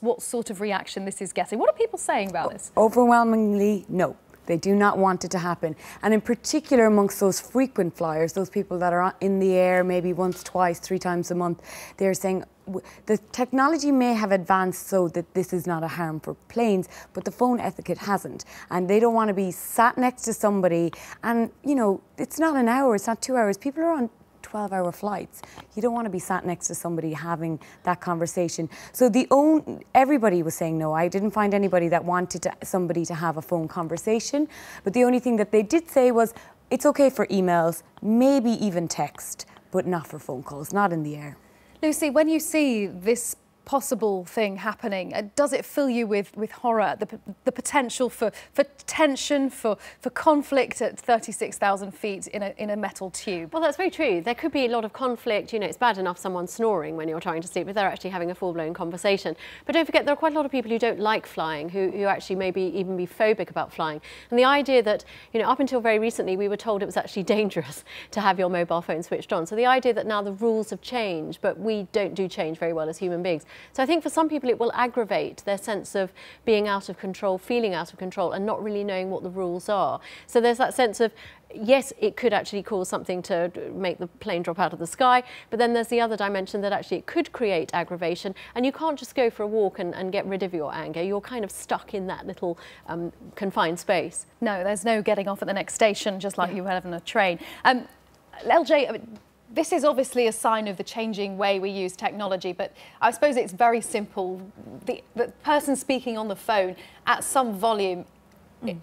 what sort of reaction this is getting? What are people saying about this? Overwhelmingly, no. They do not want it to happen. And in particular amongst those frequent flyers, those people that are in the air maybe once, twice, 3 times a month, they're saying the technology may have advanced so that this is not a harm for planes, but the phone etiquette hasn't. And they don't want to be sat next to somebody and, you know, it's not an hour, it's not 2 hours. People are on 12-hour flights. You don't want to be sat next to somebody having that conversation. So everybody was saying no. I didn't find anybody that wanted somebody to have a phone conversation. But the only thing that they did say was it's okay for emails, maybe even text, but not for phone calls, not in the air. Lucy, when you see this possible thing happening, does it fill you with horror, the potential for tension, for conflict at 36,000 feet in a metal tube? Well, that's very true. There could be a lot of conflict. You know, it's bad enough someone snoring when you're trying to sleep, but they're actually having a full-blown conversation. But don't forget, there are quite a lot of people who don't like flying, who actually maybe even be phobic about flying. And the idea that, you know, up until very recently, we were told it was actually dangerous to have your mobile phone switched on. So the idea that now the rules have changed, but we don't do change very well as human beings. So I think for some people it will aggravate their sense of being out of control, feeling out of control and not really knowing what the rules are. So there's that sense of, yes, it could actually cause something to make the plane drop out of the sky, but then there's the other dimension that actually it could create aggravation, and you can't just go for a walk and get rid of your anger. You're kind of stuck in that little confined space. No, there's no getting off at the next station, just like you have on a train. LJ, I mean, this is obviously a sign of the changing way we use technology, but I suppose it's very simple. The person speaking on the phone at some volume,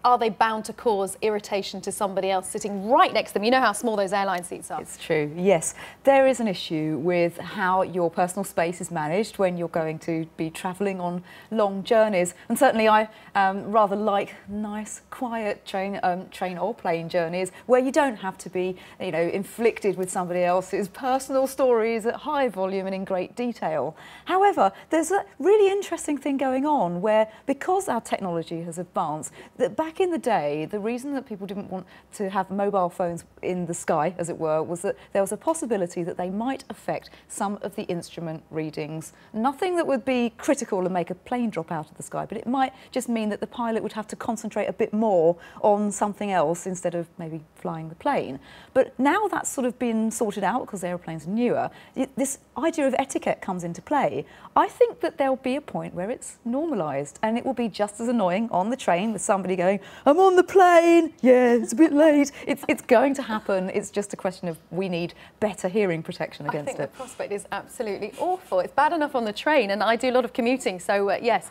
are they bound to cause irritation to somebody else sitting right next to them? You know how small those airline seats are. It's true, yes. There is an issue with how your personal space is managed when you're going to be travelling on long journeys. And certainly I rather like nice, quiet train or plane journeys where you don't have to be, you know, inflicted with somebody else's personal stories at high volume and in great detail. However, there's a really interesting thing going on where, because our technology has advanced, back in the day, the reason that people didn't want to have mobile phones in the sky, as it were, was that there was a possibility that they might affect some of the instrument readings. Nothing that would be critical and make a plane drop out of the sky, but it might just mean that the pilot would have to concentrate a bit more on something else instead of maybe flying the plane. But now that's sort of been sorted out because aeroplanes are newer. This idea of etiquette comes into play. I think that there'll be a point where it's normalised and it will be just as annoying on the train with somebody going, I'm on the plane, yeah, it's a bit late. It's going to happen. It's just a question of we need better hearing protection against it. I think the prospect is absolutely awful. It's bad enough on the train, and I do a lot of commuting, so yes.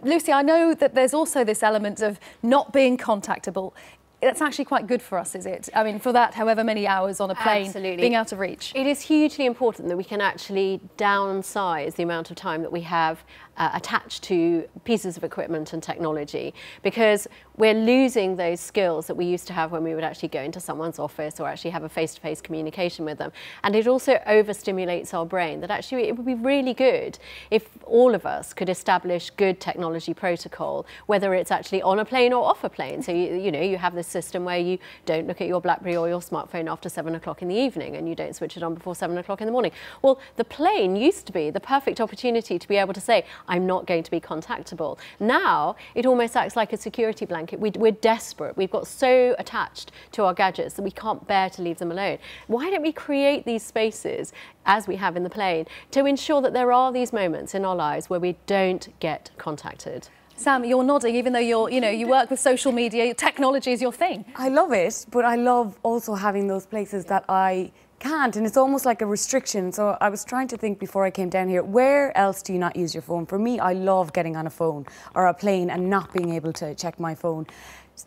Lucy, I know that there's also this element of not being contactable. That's actually quite good for us, is it? I mean, for that, however many hours on a plane, absolutely, being out of reach. It is hugely important that we can actually downsize the amount of time that we have attached to pieces of equipment and technology, because we're losing those skills that we used to have when we would actually go into someone's office or actually have a face-to-face communication with them. And it also overstimulates our brain. That actually it would be really good if all of us could establish good technology protocol, whether it's actually on a plane or off a plane. So you know, you have this system where you don't look at your BlackBerry or your smartphone after 7 o'clock in the evening, and you don't switch it on before 7 o'clock in the morning. Well, the plane used to be the perfect opportunity to be able to say, I'm not going to be contactable. Now, it almost acts like a security blanket. We're desperate. We've got so attached to our gadgets that we can't bear to leave them alone. Why don't we create these spaces, as we have in the plane, to ensure that there are these moments in our lives where we don't get contacted? Sam, you're nodding, even though you work with social media, technology is your thing. I love it, but I love also having those places that I can't, and it's almost like a restriction. So I was trying to think before I came down here, where else do you not use your phone? For me, I love getting on a phone or a plane and not being able to check my phone.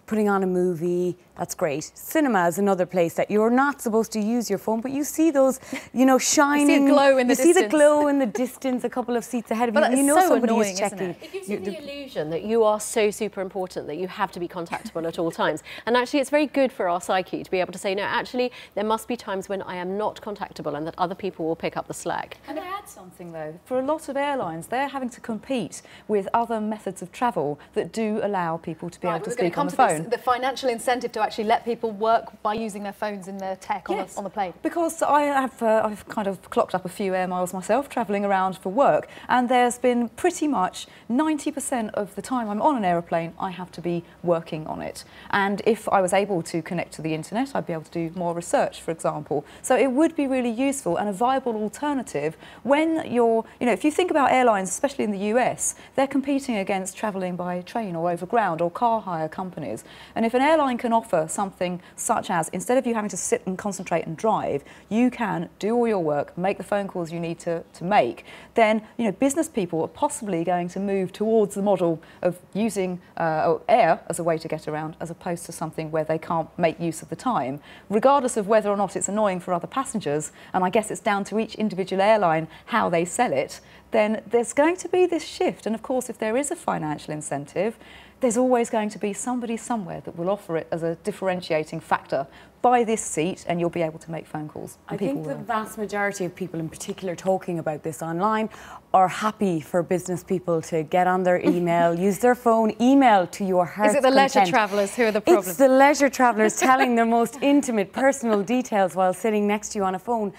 Putting on a movie, that's great. Cinema is another place that you're not supposed to use your phone, but you see those, you know, shining. You see a glow in the distance. You see the glow in the distance a couple of seats ahead of you. But You know so somebody annoying, is checking. It gives you the illusion that you are so super important that you have to be contactable at all times. And actually, it's very good for our psyche to be able to say, no, actually, there must be times when I am not contactable and that other people will pick up the slack. Can I add something though. For a lot of airlines, they're having to compete with other methods of travel that do allow people to be able to speak on the phone. The financial incentive to actually let people work by using their phones in their tech on the plane. Because I've kind of clocked up a few air miles myself, travelling around for work, and there's been pretty much 90% of the time I'm on an aeroplane, I have to be working on it. And if I was able to connect to the internet, I'd be able to do more research, for example. So it would be really useful and a viable alternative when you're, if you think about airlines, especially in the US, they're competing against travelling by train or overground or car hire companies. And if an airline can offer something such as, instead of you having to sit and concentrate and drive, you can do all your work, make the phone calls you need to make, then business people are possibly going to move towards the model of using air as a way to get around, as opposed to something where they can't make use of the time, regardless of whether or not it's annoying for other passengers. And I guess it's down to each individual airline how they sell it. Then there's going to be this shift. And of course, if there is a financial incentive, there's always going to be somebody somewhere that will offer it as a differentiating factor. Buy this seat and you'll be able to make phone calls. I think the vast majority of people in particular talking about this online are happy for business people to get on their email, use their phone, email to your heart's content. Is it the leisure content. travellers who are the problem? It's the leisure travellers telling their most intimate personal details while sitting next to you on a phone,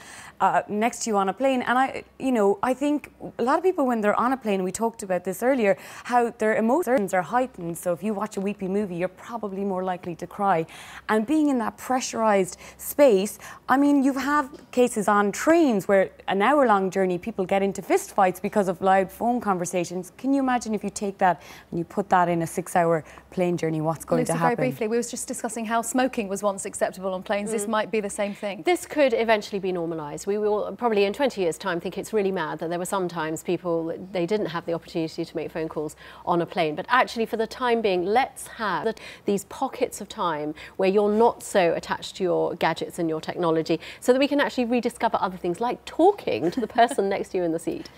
next to you on a plane. And I think a lot of people, when they're on a plane, we talked about this earlier, how their emotions are heightened. So if you watch a weepy movie, you're probably more likely to cry. And being in that pressurised space, I mean, you have cases on trains where an hour-long journey, people get into fist fights because of loud phone conversations. Can you imagine if you take that and you put that in a 6-hour plane journey, what's going to happen? Very briefly, we were just discussing how smoking was once acceptable on planes. This might be the same thing. This could eventually be normalised. We will probably in 20 years' time think it's really mad that there were sometimes people, they didn't have the opportunity to make phone calls on a plane. But actually, for the time being, let's have these pockets of time where you're not so attached to your gadgets and your technology, so that we can actually rediscover other things like talking to the person next to you in the seat.